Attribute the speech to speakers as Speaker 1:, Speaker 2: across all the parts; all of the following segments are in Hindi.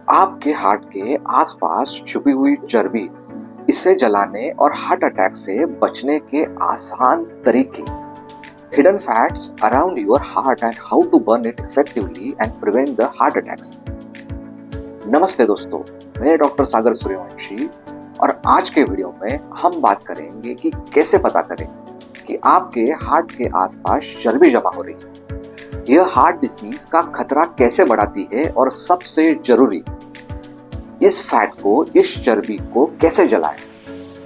Speaker 1: आपके हार्ट के आसपास छुपी हुई चर्बी, इसे जलाने और हार्ट अटैक से बचने के आसान तरीके, hidden fats around your heart and how to burn it effectively and prevent the heart attacks. नमस्ते दोस्तों, मैं डॉक्टर सागर सूर्यवंशी और आज के वीडियो में हम बात करेंगे कि कैसे पता करें कि आपके हार्ट के आसपास चर्बी जमा हो रही है, यह हार्ट डिसीज का खतरा कैसे बढ़ाती है और सबसे जरूरी, इस फैट को, इस चर्बी को कैसे जलाएं,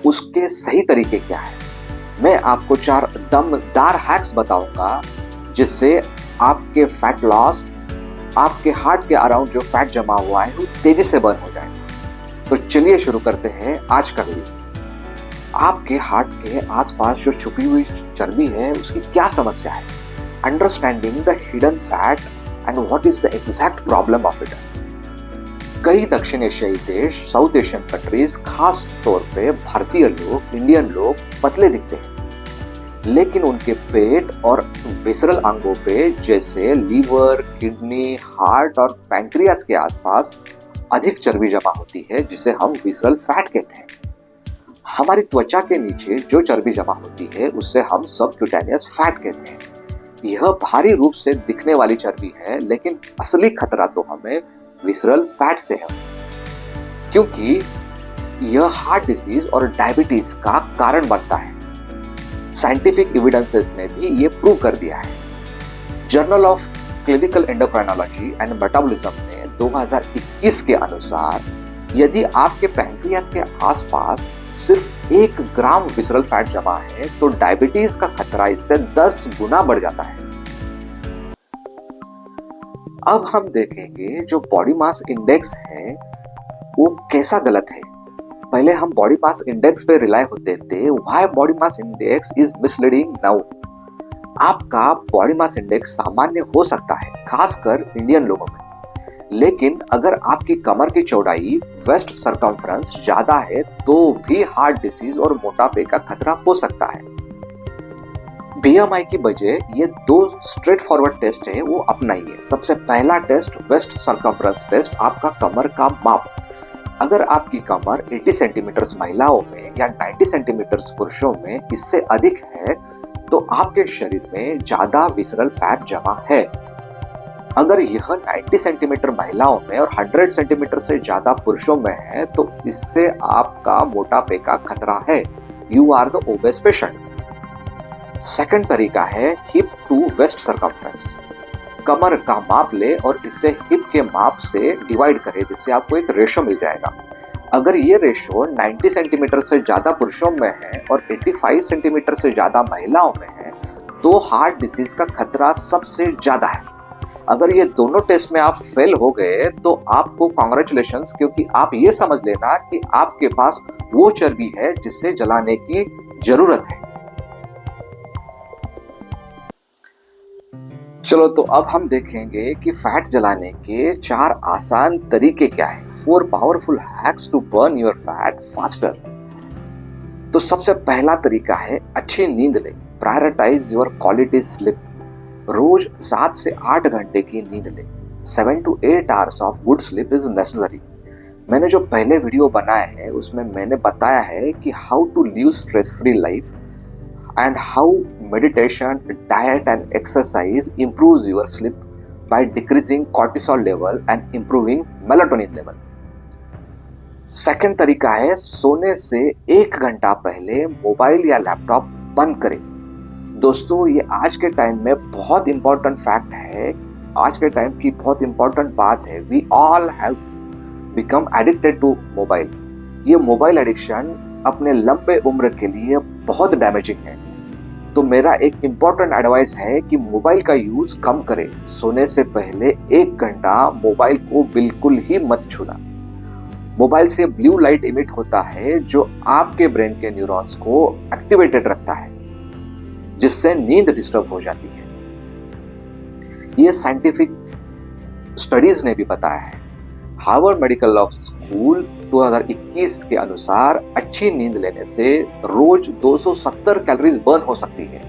Speaker 1: उसके सही तरीके क्या है। मैं आपको 4 दमदार हैक्स बताऊंगा जिससे आपके फैट लॉस, आपके हार्ट के अराउंड जो फैट जमा हुआ है वो तेजी से बर्न हो जाएगा। तो चलिए शुरू करते हैं आज का वीडियो। आपके हार्ट के आसपास जो छुपी हुई चर्बी है उसकी क्या समस्या है, understanding the hidden fat and what is the exact problem of it. कई दक्षिण एशियाई देश, साउथ एशियन कंट्रीज, खास तौर पे भारतीय लोग, इंडियन लोग पतले दिखते हैं, लेकिन उनके पेट और विसरल अंगों पे जैसे लीवर, किडनी, हार्ट और पैंक्रियाज के आसपास अधिक चर्बी जमा होती है जिसे हम विसरल फैट कहते हैं। हमारी त्वचा के नीचे जो चर्बी जमा होती है उससे हम सबक्यूटेनियस फैट कहते हैं। यह भारी रूप से दिखने वाली चर्बी है, लेकिन असली खतरा तो हमें विसरल फैट से है, क्योंकि यह हार्ट डिसीज और डायबिटीज का कारण बनता है। साइंटिफिक एविडेंसेस ने भी ये प्रूव कर दिया है। Journal of clinical endocrinology and metabolism ने 2021 के अनुसार यदि आपके पैंक्रियाज के आसपास सिर्फ 1 ग्राम विसरल फैट जमा है तो डायबिटीज का खतरा इससे 10 गुना बढ़ जाता है। अब हम देखेंगे जो बॉडी मास इंडेक्स है वो कैसा गलत है। पहले हम बॉडी मास इंडेक्स पे रिलाय होते थे। Why body mass index is misleading now. आपका बॉडी मास इंडेक्स सामान्य हो सकता है, खासकर इंडियन लोगों में, लेकिन अगर आपकी कमर की चौड़ाई, वेस्ट सरकमफ्रेंस ज्यादा है तो भी हार्ट डिसीज और मोटापे का खतरा हो सकता है। बीएमआई की बजाय ये 2 स्ट्रेट फॉरवर्ड टेस्ट है वो अपनाइए। सबसे पहला टेस्ट वेस्ट सरकमफ्रेंस टेस्ट, आपका कमर का माप। अगर आपकी कमर 80 सेंटीमीटर महिलाओं में या 90 सेंटीमीटर पुरुषों में इससे अधिक है तो आपके शरीर में ज्यादा विसरल फैट जमा है। अगर यह 90 सेंटीमीटर महिलाओं में और 100 सेंटीमीटर से ज्यादा पुरुषों में है तो इससे आपका मोटापे का खतरा है। You are the obese patient. Second तरीका है हिप टू वेस्ट सरकमफ्रेंस। कमर का माप ले और इसे हिप के माप से डिवाइड करें, जिससे आपको एक रेशो मिल जाएगा। अगर ये रेशो 90 सेंटीमीटर से ज्यादा पुरुषों में है और 85 सेंटीमीटर से ज्यादा महिलाओं में है तो हार्ट डिसीज का खतरा सबसे ज्यादा है। अगर ये दोनों टेस्ट में आप फेल हो गए तो आपको कांग्रेचुलेशंस, क्योंकि आप ये समझ लेना कि आपके पास वो चर्बी है जिससे जलाने की जरूरत है। चलो तो अब हम देखेंगे कि फैट जलाने के 4 आसान तरीके क्या है। 4 powerful hacks to burn your fat faster. तो सबसे पहला तरीका है अच्छी नींद ले। Prioritise your quality sleep. रोज 7 से 8 घंटे की नींद ले। 7 to 8 hours of good sleep is necessary. मैंने जो पहले वीडियो बनाया है उसमें मैंने बताया है कि how to live stress free life and how meditation, diet and exercise improves your sleep by decreasing cortisol level and improving melatonin level. Second तरीका है सोने से 1 घंटा पहले मोबाइल या लैपटॉप बंद करें। दोस्तों, ये आज के टाइम में बहुत इंपॉर्टेंट फैक्ट है, आज के टाइम की बहुत इंपॉर्टेंट बात है। We all have become addicted to mobile. ये मोबाइल एडिक्शन अपने लंबे उम्र के लिए बहुत डैमेजिंग है। तो मेरा एक इम्पॉर्टेंट एडवाइस है कि मोबाइल का यूज कम करें। सोने से पहले 1 घंटा मोबाइल को बिल्कुल ही मत छूना। मोबाइल से ब्लू लाइट इमिट होता है जो आपके ब्रेन के न्यूरॉन्स को एक्टिवेटेड रखता है, जिससे नींद डिस्टर्ब हो जाती है। ये साइंटिफिक स्टडीज ने भी बताया है। हार्वर्ड मेडिकल लॉ स्कूल 2021 के अनुसार अच्छी नींद लेने से रोज 270 कैलोरीज बर्न हो सकती है।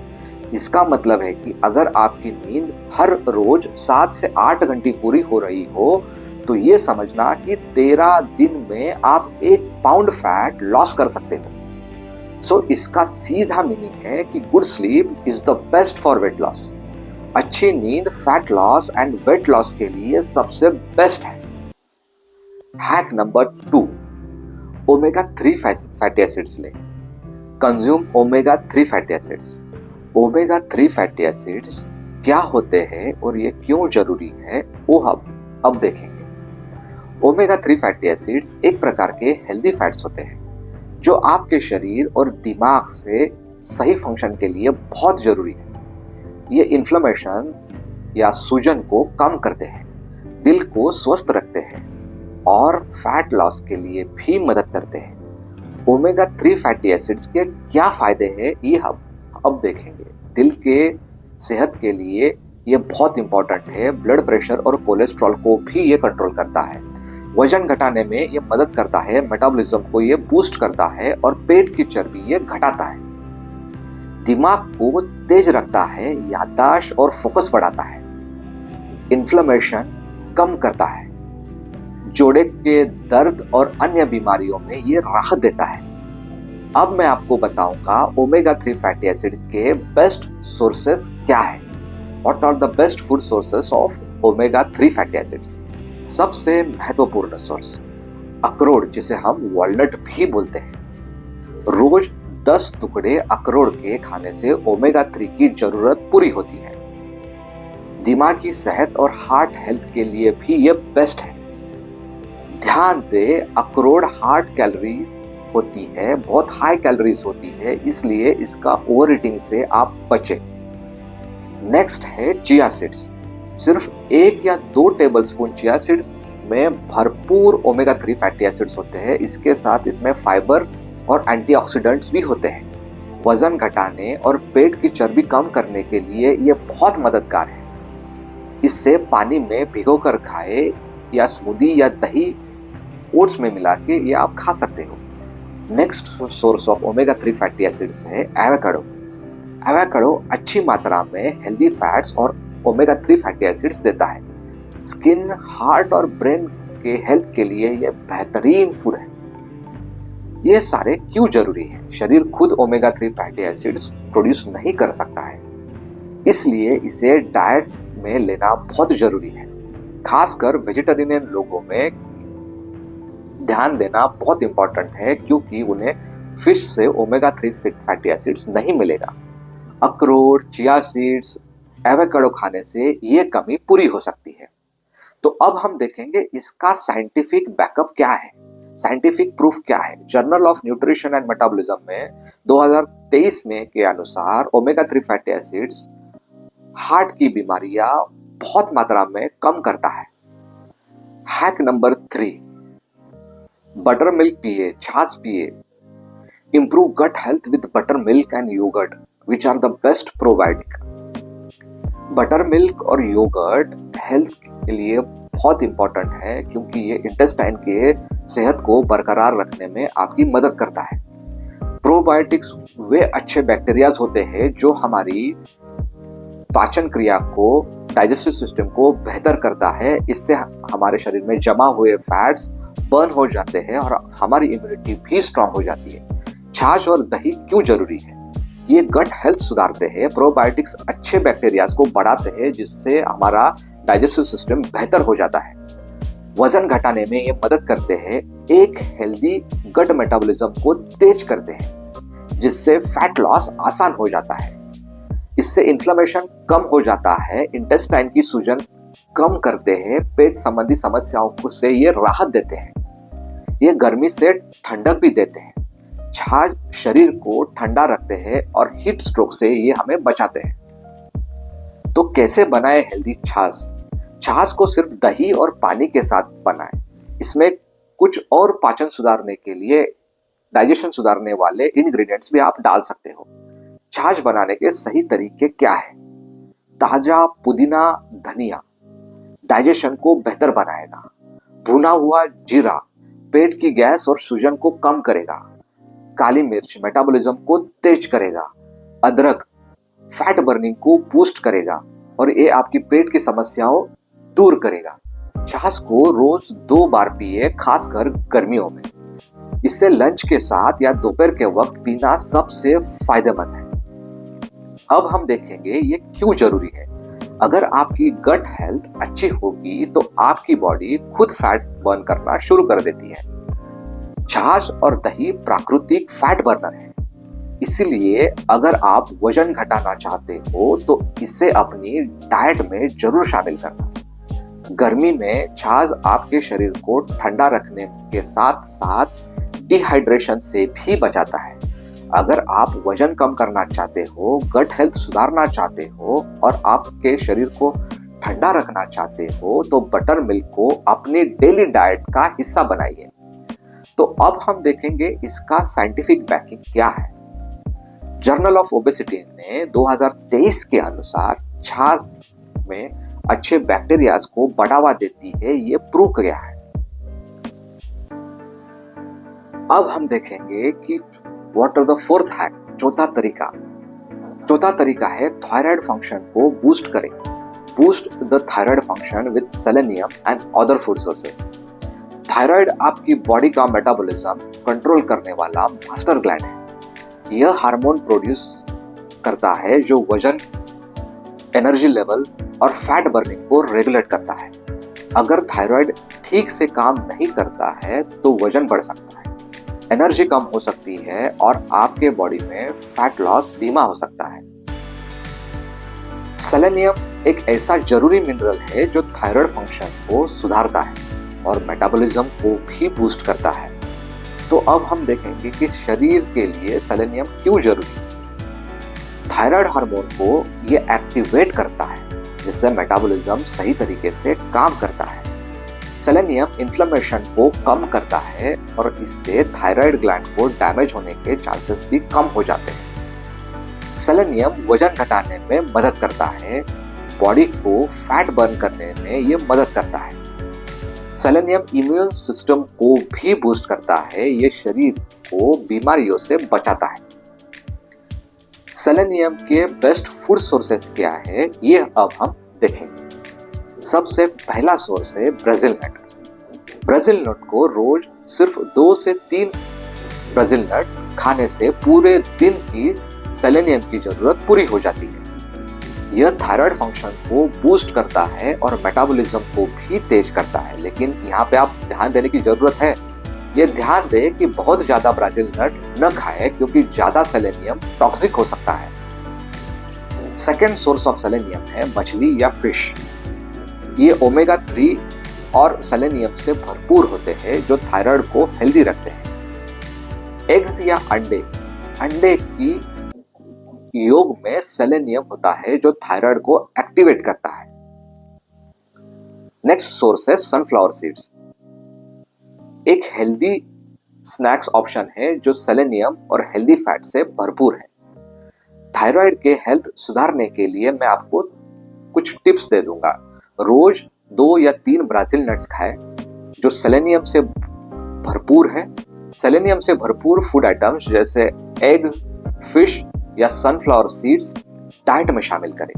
Speaker 1: इसका मतलब है कि अगर आपकी नींद हर रोज 7 से 8 घंटे पूरी हो रही हो तो ये समझना कि 13 दिन में आप 1 पाउंड फैट लॉस कर सकते हो। सो इसका सीधा मीनिंग है कि good sleep is the best for weight loss. अच्छी नींद fat loss and weight loss के लिए सबसे बेस्ट है। Hack number 2, omega 3 fatty acids लें। Consume omega 3 fatty acids. Omega 3 fatty acids क्या होते हैं और ये क्यों जरूरी है वो हम अब देखेंगे। ओमेगा 3 फैटी एसिड्स एक प्रकार के हेल्दी फैट्स होते हैं जो आपके शरीर और दिमाग से सही फंक्शन के लिए बहुत जरूरी है। ये इन्फ्लेमेशन या सूजन को कम करते हैं, दिल को स्वस्थ रखते हैं और फैट लॉस के लिए भी मदद करते हैं। ओमेगा 3 फैटी एसिड्स के क्या फायदे हैं ये हम अब देखेंगे। दिल के सेहत के लिए ये बहुत इंपॉर्टेंट है। ब्लड प्रेशर और कोलेस्ट्रॉल को भी ये कंट्रोल करता है। वजन घटाने में ये मदद करता है। मेटाबॉलिज्म को ये बूस्ट करता है और पेट की चर्बी ये घटाता है। दिमाग को तेज रखता है, याददाश्त और फोकस बढ़ाता है। इन्फ्लेमेशन कम करता है। जोड़े के दर्द और अन्य बीमारियों में ये राहत देता है। अब मैं आपको बताऊंगा ओमेगा 3 फैटी एसिड के बेस्ट सोर्सेस क्या है। What are the best food sources of omega 3 fatty acids. सबसे महत्वपूर्ण सोर्स अखरोट, जिसे हम वॉलनट भी बोलते हैं। रोज 10 टुकड़े अखरोट के खाने से ओमेगा 3 की जरूरत पूरी होती है। दिमाग की सेहत और हार्ट हेल्थ के लिए भी ये बेस्ट है। ध्यान दे, अखरोट हार्ट कैलोरीज होती है, बहुत हाई कैलोरीज होती है, इसलिए इसका ओवर ईटिंग से आप बचें। नेक्स्ट है चिया सीड्स। सिर्फ 1 या 2 टेबलस्पून चिया सीड्स में भरपूर ओमेगा 3 फैटी एसिड्स होते हैं। इसके साथ इसमें फाइबर और एंटीऑक्सीडेंट्स भी होते हैं। वजन घटाने और पेट की चर्बी कम करने के लिए ये बहुत मददगार है। इससे पानी में भिगोकर खाए या स्मूदी या दही ओट्स में मिला के ये आप खा सकते हो। Next source of omega 3 fatty acids है एवोकाडो। एवोकाडो अच्छी मात्रा में हेल्दी फैट्स और ओमेगा 3 फैटी एसिड्स देता है। स्किन, हार्ट और ब्रेन के हेल्थ के लिए ये बेहतरीन फूड है। ये सारे क्यों जरूरी है? शरीर खुद ओमेगा 3 फैटी एसिड्स प्रोड्यूस नहीं कर सकता है, इसलिए इसे डाइट में लेना बहुत जरूरी है। खासकर वेजिटेरियन लोगों में ध्यान देना बहुत इंपॉर्टेंट है क्योंकि उन्हें फिश से ओमेगा 3 फैटी एसिड्स नहीं मिलेगा। अखरोट, चिया सीड्स, एवोकाडो खाने से ये कमी पूरी हो सकती है। तो अब हम देखेंगे इसका साइंटिफिक बैकअप क्या है, साइंटिफिक प्रूफ क्या है। Journal of nutrition and metabolism में 2023 में के अनुसार ओमेगा 3 फैटी एसिड्स हार्ट की बीमारियां बहुत मात्रा में कम करता है। हैक नंबर 3, बटर मिल्क पिए, छाछ पिए। Improve gut health with butter milk and yoghurt which are the best probiotic. Butter milk और योगर्ट हेल्थ के लिए बहुत इंपॉर्टेंट है क्योंकि ये इंटेस्टाइन के सेहत को बरकरार रखने में आपकी मदद करता है। प्रोबायोटिक्स वे अच्छे बैक्टीरियाज होते हैं जो हमारी पाचन क्रिया को, डाइजेस्टिव सिस्टम को बेहतर करता है। इससे हमारे शरीर में जमा हुए फैट्स बर्न हो जाते हैं और हमारी इम्यूनिटी भी स्ट्रांग हो जाती है। छाछ और दही क्यों जरूरी है? ये गट हेल्थ सुधारते हैं। प्रोबायोटिक्स अच्छे बैक्टीरियाज को बढ़ाते हैं जिससे हमारा डाइजेस्टिव सिस्टम बेहतर हो जाता है। वजन घटाने में ये मदद करते हैं। एक हेल्दी गट मेटाबॉलिज्म को तेज करते हैं जिससे फैट लॉस आसान हो जाता है। इससे इन्फ्लेमेशन कम हो जाता है। इंटेस्टाइन की सूजन कम करते हैं। पेट संबंधी समस्याओं से ये राहत देते हैं। ये गर्मी से ठंडक भी देते हैं। छाछ शरीर को ठंडा रखते हैं और हीट स्ट्रोक से ये हमें बचाते हैं। तो कैसे बनाए हेल्दी छाछ? छाछ को सिर्फ दही और पानी के साथ बनाएं। इसमें कुछ और पाचन सुधारने के लिए, डाइजेशन सुधारने वाले इंग्रेडिएंट्स भी आप डाल सकते हो। छाछ बनाने के सही तरीके क्या है? ताजा पुदीना, धनिया डाइजेशन को बेहतर बनाएगा। भुना हुआ जीरा पेट की गैस और सूजन को कम करेगा। काली मिर्च मेटाबॉलिज्म को तेज करेगा। अदरक फैट बर्निंग को बूस्ट करेगा और ये आपकी पेट की समस्याओं दूर करेगा। छाछ को रोज 2 बार पिए, खासकर गर्मियों में। इसे लंच के साथ या दोपहर के वक्त पीना सबसे फायदेमंद है। अब हम देखेंगे ये क्यों जरूरी है। अगर आपकी गट हेल्थ अच्छी होगी तो आपकी बॉडी खुद फैट बर्न करना शुरू कर देती है। छाछ और दही प्राकृतिक फैट बर्नर है, इसीलिए अगर आप वजन घटाना चाहते हो तो इसे अपनी डाइट में जरूर शामिल करना। गर्मी में छाछ आपके शरीर को ठंडा रखने के साथ साथ डिहाइड्रेशन से भी बचाता है। अगर आप वजन कम करना चाहते हो, गट हेल्थ सुधारना चाहते हो और आपके शरीर को ठंडा रखना चाहते हो तो बटर मिल्क को अपनी डेली डाइट का हिस्सा बनाइए। तो अब हम देखेंगे इसका साइंटिफिक बैकिंग क्या है। जर्नल ऑफ ओबेसिटी ने 2023 के अनुसार छाछ में अच्छे बैक्टीरियाज को बढ़ावा देती है, ये प्रूव किया है। अब हम देखेंगे कि what are the fourth hack, चौथा तरीका है थायराइड फंक्शन को बूस्ट करें। Boost the thyroid function with selenium and other food sources. Thyroid आपकी बॉडी का मेटाबॉलिज्म कंट्रोल करने वाला मास्टर ग्लैंड है। यह हार्मोन प्रोड्यूस करता है जो वजन, एनर्जी लेवल और फैट बर्निंग को रेगुलेट करता है। अगर थायराइड ठीक से काम नहीं करता है तो वजन बढ़ सकता है, एनर्जी कम हो सकती है और आपके बॉडी में फैट लॉस धीमा हो सकता है। सेलेनियम एक ऐसा जरूरी मिनरल है जो थायराइड फंक्शन को सुधारता है और मेटाबॉलिज्म को भी बूस्ट करता है। तो अब हम देखेंगे कि शरीर के लिए सेलेनियम क्यों जरूरी है। थायराइड हार्मोन को ये एक्टिवेट करता है जिससे मेटाबॉलिज्म सही तरीके से काम करता है। सेलेनियम इन्फ्लेमेशन को कम करता है और इससे थायराइड ग्लैंड को डैमेज होने के चांसेस भी कम हो जाते हैं। सेलेनियम वजन घटाने में मदद करता है, बॉडी को फैट बर्न करने में ये मदद करता है। सेलेनियम इम्यून सिस्टम को भी बूस्ट करता है, ये शरीर को बीमारियों से बचाता है। सेलेनियम के बेस्ट फूड सोर्सेज क्या है, ये अब हम देखेंगे। सबसे पहला सोर्स है ब्राजील नट। ब्राजील नट को रोज सिर्फ 2 से 3 ब्राजील नट खाने से पूरे दिन की सेलेनियम की जरूरत पूरी हो जाती है। यह थायराइड फंक्शन को बूस्ट करता है और मेटाबॉलिज्म को भी तेज करता है। लेकिन यहाँ पे आप ध्यान देने की जरूरत है, ये ध्यान दें कि बहुत ज्यादा ब्राजील नट न खाएं क्योंकि ज्यादा सेलेनियम टॉक्सिक हो सकता है। सेकेंड सोर्स ऑफ सेलेनियम है मछली या फिश। ये ओमेगा 3 और सेलेनियम से भरपूर होते हैं जो थायराइड को हेल्दी रखते हैं। एग्स या अंडे की योग में सेलेनियम होता है जो थायराइड को एक्टिवेट करता है। नेक्स्ट सोर्स है सनफ्लावर सीड्स। एक हेल्दी स्नैक्स ऑप्शन है जो सेलेनियम और हेल्दी फैट से भरपूर है। थायराइड के हेल्थ सुधारने के लिए मैं आपको कुछ टिप्स दे दूंगा। रोज 2 या 3 ब्राजील नट्स खाएं जो सेलेनियम से भरपूर है। सेलेनियम से भरपूर फूड आइटम्स जैसे एग्स, फिश या सनफ्लावर सीड्स डाइट में शामिल करें।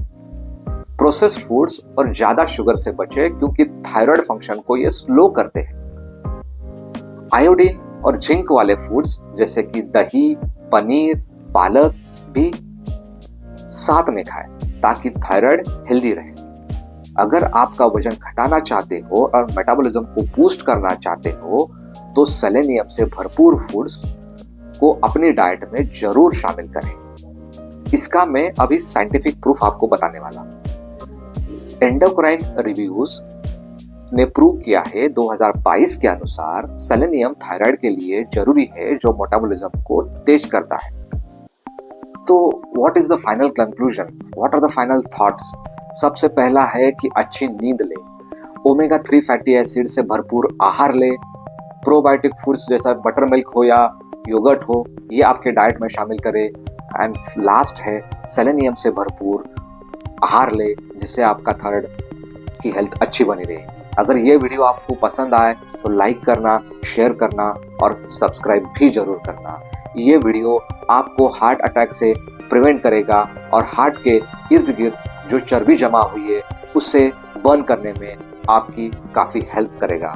Speaker 1: प्रोसेस्ड फूड्स और ज्यादा शुगर से बचें क्योंकि थायराइड फंक्शन को ये स्लो करते हैं। आयोडीन और जिंक वाले फूड्स जैसे कि दही, पनीर, पालक भी साथ में खाएं ताकि थायराइड हेल्दी रहे। अगर आपका वजन घटाना चाहते हो और मेटाबॉलिज्म को बूस्ट करना चाहते हो तो सेलेनियम से भरपूर फूड्स को अपनी डाइट में जरूर शामिल करें। इसका मैं अभी साइंटिफिक प्रूफ आपको बताने वाला हूं। एंडोक्राइन रिव्यूज ने प्रूव किया है 2022 के अनुसार सेलेनियम थायराइड के लिए जरूरी है जो मेटाबॉलिज्म को तेज करता है। तो what is the final conclusion, what are the final thoughts. सबसे पहला है कि अच्छी नींद ले, ओमेगा 3 फैटी एसिड से भरपूर आहार ले, प्रोबायोटिक फूड्स जैसा बटर मिल्क हो या योगर्ट हो ये आपके डाइट में शामिल करें। एंड लास्ट है सेलेनियम से भरपूर आहार ले जिससे आपका थायराइड की हेल्थ अच्छी बनी रहे। अगर ये वीडियो आपको पसंद आए तो लाइक करना, शेयर करना और सब्सक्राइब भी जरूर करना। ये वीडियो आपको हार्ट अटैक से प्रिवेंट करेगा और हार्ट के इर्द गिर्द जो चर्बी जमा हुई है उससे बर्न करने में आपकी काफ़ी हेल्प करेगा।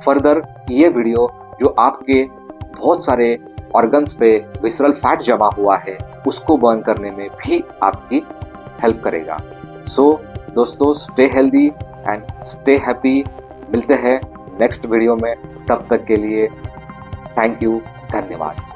Speaker 1: फर्दर ये वीडियो जो आपके बहुत सारे ऑर्गन्स पे विसरल फैट जमा हुआ है उसको बर्न करने में भी आपकी हेल्प करेगा। सो दोस्तों, stay healthy and stay happy. मिलते हैं नेक्स्ट वीडियो में, तब तक के लिए थैंक यू, धन्यवाद।